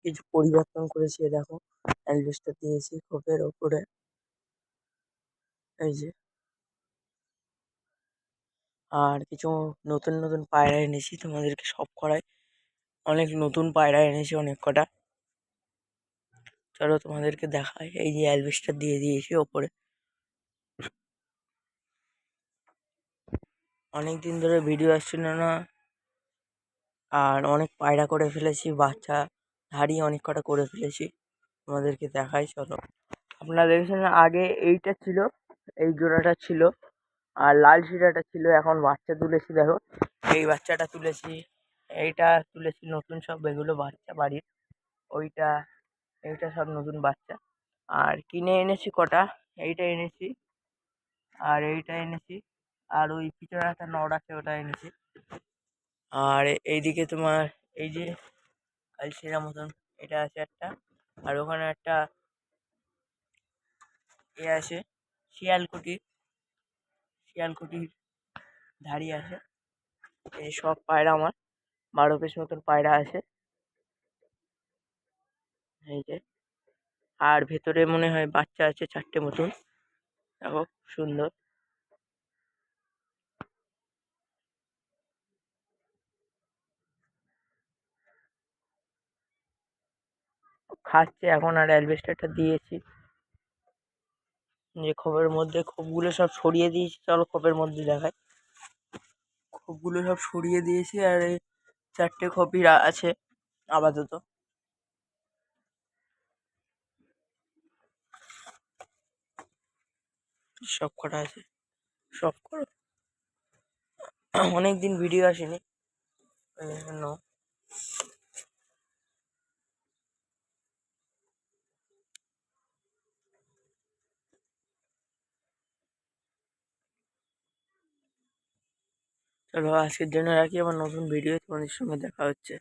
কিছু পরিবর্তন করেছি। দেখো অ্যালবেস্টার দিয়েছি খোপের ওপরে, এই যে। আর কিছু নতুন নতুন পায়রা এনেছি তোমাদেরকে সব করাই। অনেক নতুন পায়রা এনেছি অনেক কটা। চলো তোমাদেরকে দেখাই। এই যে অ্যালবেস্টার দিয়ে দিয়েছি ওপরে। অনেক দিন ধরে ভিডিও আসছিল না, আর অনেক পায়রা করে ফেলেছি, বাচ্চা ধাড়ি অনেক কটা করে ফেলেছি। তোমাদেরকে দেখাই চলো। আপনারা দেখেছেন আগে এইটা ছিল, এই জোড়াটা ছিল, আর লাল শিরাটা ছিল। এখন বাচ্চা তুলেছি, দেখো এই বাচ্চাটা তুলেছি, এইটা তুলেছি, নতুন সব এগুলো বাচ্চা বাড়ির। ওইটা এইটা সব নতুন বাচ্চা। আর কিনে এনেছি কটা, এইটা এনেছি আর এইটা এনেছি, আর ওই পিছনে একটা নড় আছে ওটা এনেছি। আর এইদিকে তোমার এই যে কালশিরা মতন এটা আছে একটা, আর ওখানে একটা এ আছে শিয়ালকুটির ধাড়ি আছে। এই সব পায়রা আমার 12 পিস মতন পায়রা আছে, এই যে। আর ভেতরে মনে হয় বাচ্চা আছে 4টে মতন, দেখো সুন্দর। খাচ্ছে এখন। আর অ্যালবেস্টারটা দিয়েছি যে খোপের মধ্যে, খোপগুলো সব সরিয়ে দিয়েছি। চলো খোপের মধ্যে দেখাই। খোপগুলো সব সরিয়ে দিয়েছি, আর এই 4টে খোপই আছে আপাতত। সব কটা আছে, সব করো। অনেকদিন ভিডিও আসেনি এই জন্য। চলো আজকের জন্য রাখি, আবার নতুন ভিডিও তোমাদের সঙ্গে দেখা হচ্ছে।